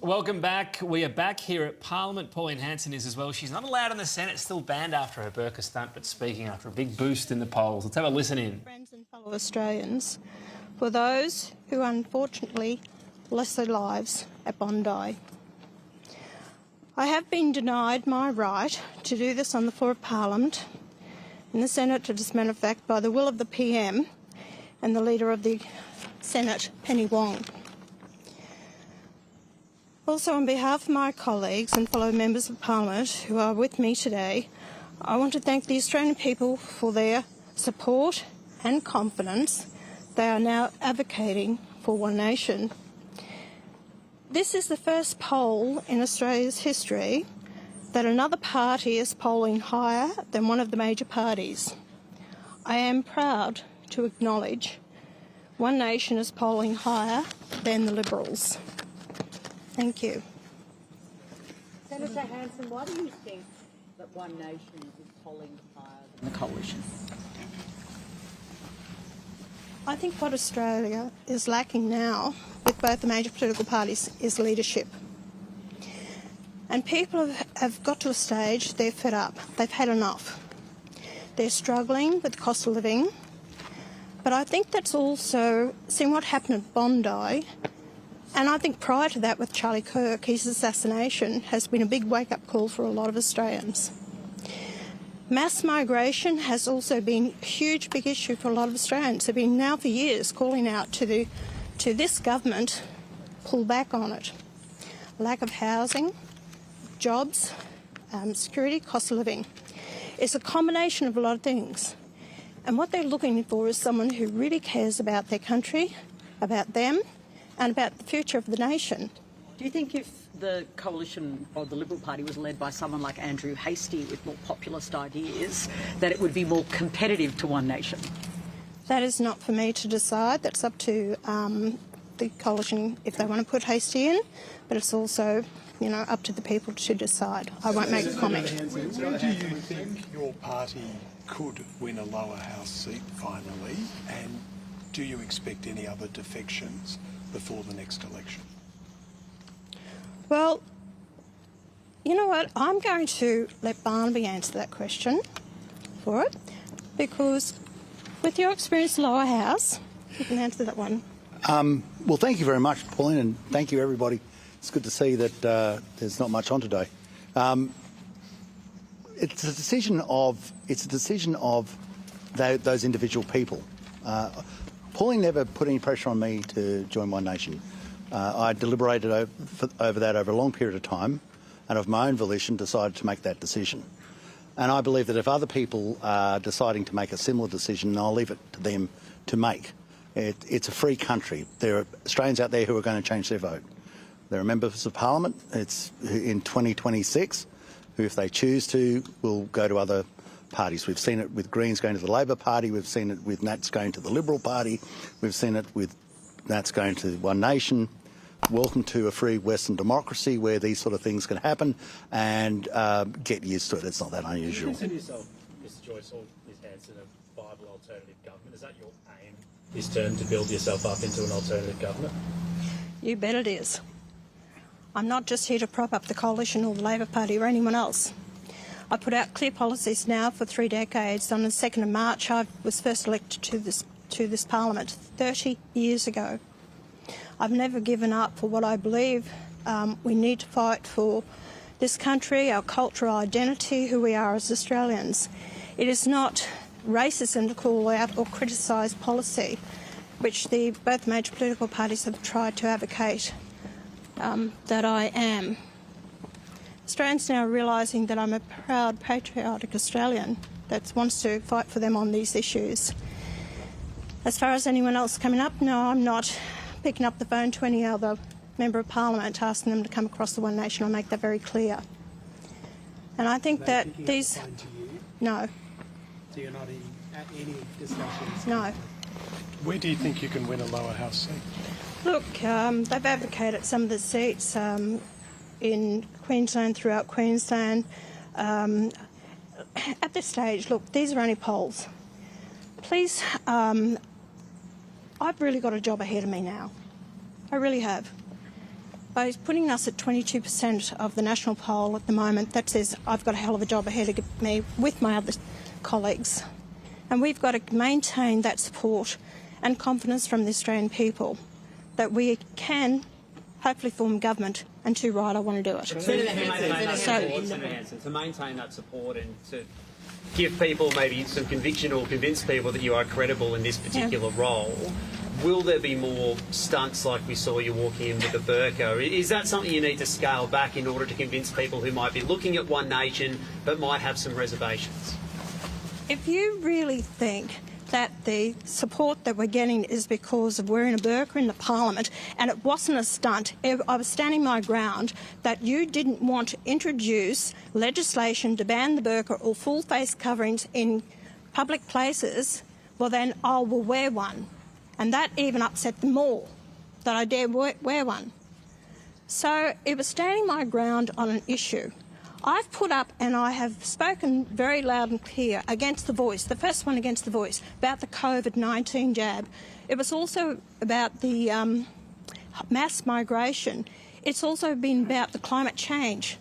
Welcome back. We are back here at Parliament. Pauline Hanson is as well. She's not allowed in the Senate, still banned after her burqa stunt, but speaking after a big boost in the polls. Let's have a listen in. Friends and fellow Australians, for those who unfortunately lost their lives at Bondi. I have been denied my right to do this on the floor of Parliament in the Senate. It is matter of fact by the will of the PM and the Leader of the Senate, Penny Wong. Also, on behalf of my colleagues and fellow members of Parliament who are with me today, I want to thank the Australian people for their support and confidence. They are now advocating for One Nation. This is the first poll in Australia's history that another party is polling higher than one of the major parties. I am proud to acknowledge One Nation is polling higher than the Liberals. Thank you. Senator Hanson, why do you think that One Nation is polling higher than the coalition? I think what Australia is lacking now with both the major political parties is leadership. And people have got to a stage they're fed up. They've had enough. They're struggling with the cost of living. But I think that's also seen what happened at Bondi. And I think prior to that with Charlie Kirk, his assassination has been a big wake-up call for a lot of Australians. Mass migration has also been a huge, big issue for a lot of Australians. They've been now for years calling out to this government, pull back on it. Lack of housing, jobs, security, cost of living. It's a combination of a lot of things. And what they're looking for is someone who really cares about their country, about them, and about the future of the nation. Do you think if the coalition or the Liberal Party was led by someone like Andrew Hastie with more populist ideas, that it would be more competitive to One Nation? That is not for me to decide. That's up to the coalition if they want to put Hastie in, but it's also, up to the people to decide. I won't make a comment. When do you think your party could win a lower house seat finally, and do you expect any other defections before the next election? Well, you know what? I'm going to let Barnaby answer that question for it, because with your experience in lower house, you can answer that one. Well, thank you very much, Pauline, and thank you, everybody. It's good to see that there's not much on today. It's a decision of those individual people. Pauline never put any pressure on me to join One Nation. I deliberated over that over a long period of time, and of my own volition decided to make that decision. And I believe that if other people are deciding to make a similar decision, I'll leave it to them to make. It's a free country. There are Australians out there who are going to change their vote. There are members of Parliament, it's in 2026, who if they choose to will go to other parties. We've seen it with Greens going to the Labor Party, we've seen it with Nats going to the Liberal Party, we've seen it with Nats going to One Nation. Welcome to a free Western democracy where these sort of things can happen, and get used to it. It's not that unusual. Do you consider yourself, Mr Joyce or Ms Hanson, a viable alternative government? Is that your aim, this term, to build yourself up into an alternative government? You bet it is. I'm not just here to prop up the coalition or the Labor Party or anyone else. I put out clear policies now for 3 decades. On the 2nd of March, I was first elected to this Parliament 30 years ago. I've never given up for what I believe we need to fight for this country, our cultural identity, who we are as Australians. It is not racism to call out or criticise policy, which both major political parties have tried to advocate that I am. Australians now are realising that I'm a proud, patriotic Australian that wants to fight for them on these issues. As far as anyone else coming up, no, I'm not picking up the phone to any other Member of Parliament asking them to come across the One Nation. I'll make that very clear. And I think that these... No. So you're not at any discussions? No. Where do you think you can win a lower house seat? Look, they've advocated some of the seats in Queensland, throughout Queensland. At this stage, look, these are only polls. Please, I've really got a job ahead of me now. I really have. by putting us at 22% of the national poll at the moment, that says I've got a hell of a job ahead of me with my other colleagues. And we've got to maintain that support and confidence from the Australian people that we can hopefully form government, and too right, I want to do it. Senator Hanson, to maintain that support and to give people maybe some conviction or convince people that you are credible in this particular role, will there be more stunts like we saw you walking in with the burqa? Is that something you need to scale back in order to convince people who might be looking at One Nation but might have some reservations? If you really think that the support that we're getting is because of wearing a burqa in the Parliament, and it wasn't a stunt, I was standing my ground that you didn't want to introduce legislation to ban the burqa or full face coverings in public places, well then I will wear one. And that even upset them more, that I dare wear one. So it was standing my ground on an issue. I've put up and I have spoken very loud and clear against the Voice, the first one against the Voice, about the COVID-19 jab. It was also about the mass migration. It's also been about the climate change.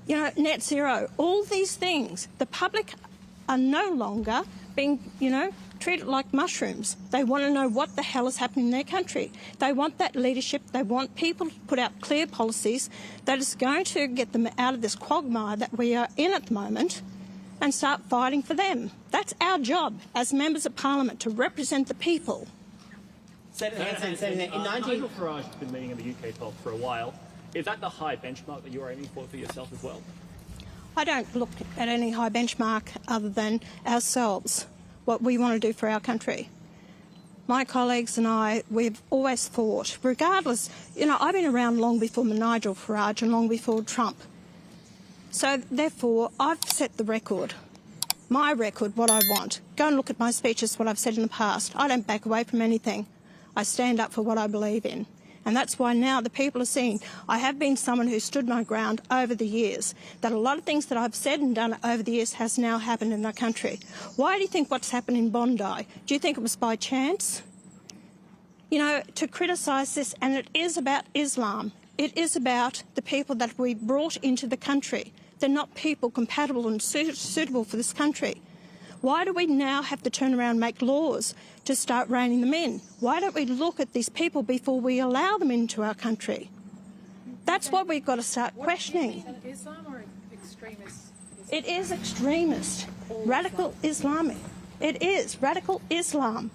You know, net zero, all these things. The public are no longer being, treated like mushrooms. They want to know what the hell is happening in their country. They want that leadership. They want people to put out clear policies that is going to get them out of this quagmire that we are in at the moment and start fighting for them. That's our job as members of Parliament, to represent the people. Senator Hanson, Nigel Farage has been meeting in the UK poll for a while. Is that the high benchmark that you're aiming for yourself as well? I don't look at any high benchmark other than ourselves, what we want to do for our country. My colleagues and I, we've always thought, regardless, I've been around long before Nigel Farage and long before Trump. So therefore, I've set the record, my record, what I want. Go and look at my speeches, what I've said in the past. I don't back away from anything. I stand up for what I believe in. And that's why now the people are seeing I have been someone who stood my ground over the years, that a lot of things that I've said and done over the years has now happened in our country. Why do you think what's happened in Bondi? Do you think it was by chance? To criticise this, and it is about Islam. It is about the people that we brought into the country. They're not people compatible and suitable for this country. Why do we now have to turn around and make laws to start reining them in? Why don't we look at these people before we allow them into our country? That's what we've got to start questioning. Islam or extremist? It is extremist, radical Islamic. It is radical Islam,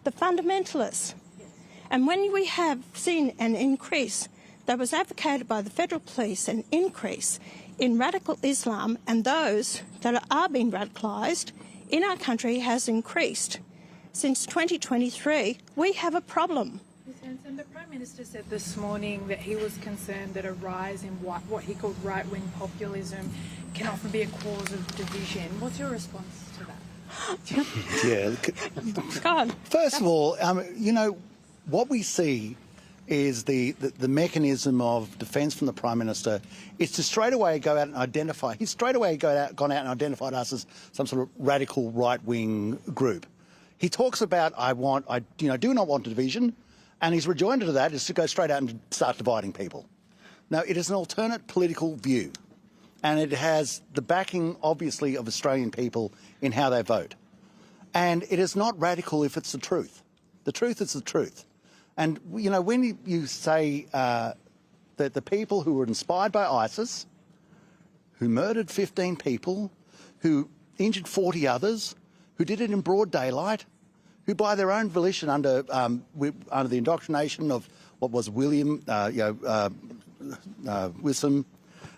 the fundamentalists. And when we have seen an increase that was advocated by the federal police, an increase in radical Islam, and those that are being radicalised in our country has increased since 2023, we have a problem. Ms. Hanson, the Prime Minister said this morning that he was concerned that a rise in what he called right-wing populism can often be a cause of division. What's your response to that? God. First of all, what we see is the mechanism of defence from the Prime Minister is to straight away go out and identify. He's straight away gone out and identified us as some sort of radical right-wing group. He talks about I do not want a division, and his rejoinder to that is to go straight out and start dividing people. Now, it is an alternate political view, and it has the backing, obviously, of Australian people in how they vote. And it is not radical if it's the truth. The truth is the truth. And, when you say that the people who were inspired by ISIS, who murdered 15 people, who injured 40 others, who did it in broad daylight, who by their own volition under the indoctrination of what was William, Wissam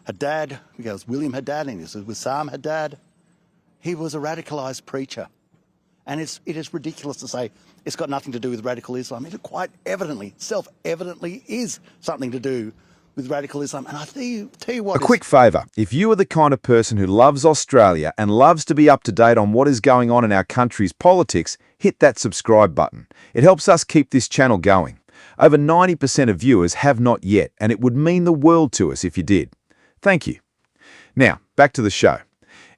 Haddad, it was William Haddad and it was Wissam Haddad, he was a radicalised preacher. And it is ridiculous to say it's got nothing to do with radical Islam. It quite evidently, self-evidently is something to do with radical Islam. And I tell you what... A quick favour. If you are the kind of person who loves Australia and loves to be up to date on what is going on in our country's politics, hit that subscribe button. It helps us keep this channel going. Over 90% of viewers have not yet, and it would mean the world to us if you did. Thank you. Now, back to the show.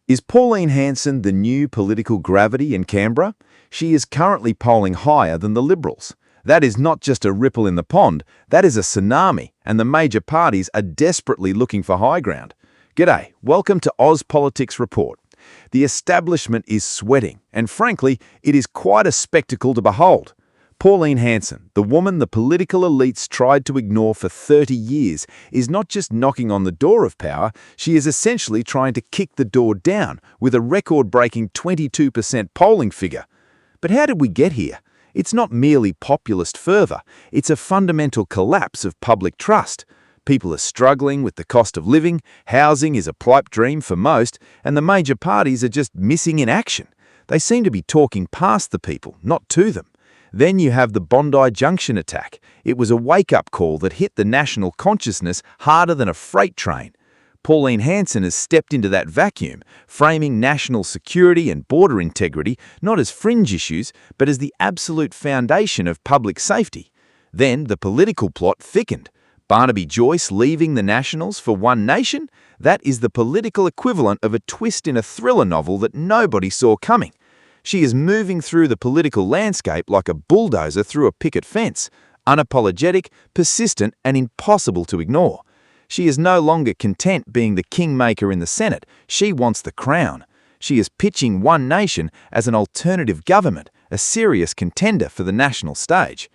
Is Pauline Hanson the new political gravity in Canberra? She is currently polling higher than the Liberals. That is not just a ripple in the pond, that is a tsunami, and the major parties are desperately looking for high ground. G'day, welcome to Oz Politics Report. The establishment is sweating, and frankly, it is quite a spectacle to behold. Pauline Hanson, the woman the political elites tried to ignore for 30 years, is not just knocking on the door of power, she is essentially trying to kick the door down with a record-breaking 22% polling figure. But how did we get here? It's not merely populist fervour, it's a fundamental collapse of public trust. People are struggling with the cost of living, housing is a pipe dream for most, and the major parties are just missing in action. They seem to be talking past the people, not to them. Then you have the Bondi Junction attack. It was a wake-up call that hit the national consciousness harder than a freight train. Pauline Hanson has stepped into that vacuum, framing national security and border integrity not as fringe issues, but as the absolute foundation of public safety. Then the political plot thickened. Barnaby Joyce leaving the Nationals for One Nation? That is the political equivalent of a twist in a thriller novel that nobody saw coming. She is moving through the political landscape like a bulldozer through a picket fence, unapologetic, persistent, and impossible to ignore. She is no longer content being the kingmaker in the Senate. She wants the crown. She is pitching One Nation as an alternative government, a serious contender for the national stage.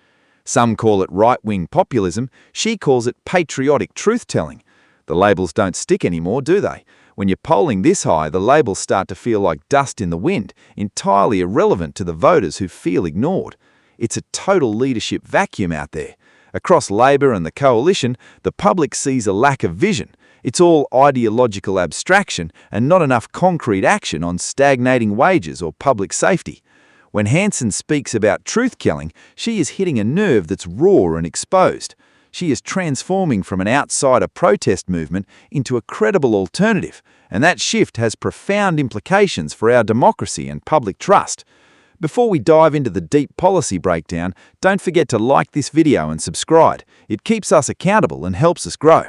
Some call it right-wing populism. She calls it patriotic truth-telling. The labels don't stick anymore, do they? When you're polling this high, the labels start to feel like dust in the wind, entirely irrelevant to the voters who feel ignored. It's a total leadership vacuum out there. Across Labor and the Coalition, the public sees a lack of vision. It's all ideological abstraction and not enough concrete action on stagnating wages or public safety. When Hanson speaks about truth-telling, she is hitting a nerve that's raw and exposed. She is transforming from an outsider protest movement into a credible alternative, and that shift has profound implications for our democracy and public trust. Before we dive into the deep policy breakdown, don't forget to like this video and subscribe. It keeps us accountable and helps us grow.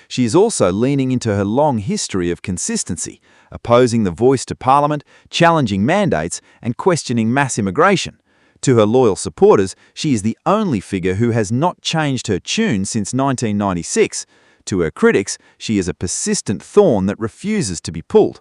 She is also leaning into her long history of consistency, opposing the voice to Parliament, challenging mandates, and questioning mass immigration. To her loyal supporters, she is the only figure who has not changed her tune since 1996. To her critics, she is a persistent thorn that refuses to be pulled.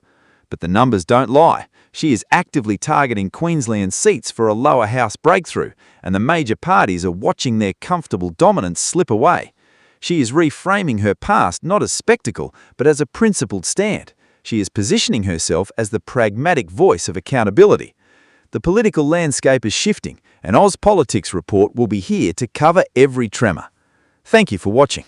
But the numbers don't lie. She is actively targeting Queensland seats for a lower house breakthrough, and the major parties are watching their comfortable dominance slip away. She is reframing her past not as spectacle, but as a principled stand. She is positioning herself as the pragmatic voice of accountability. The political landscape is shifting, and Oz Politics Report will be here to cover every tremor. Thank you for watching.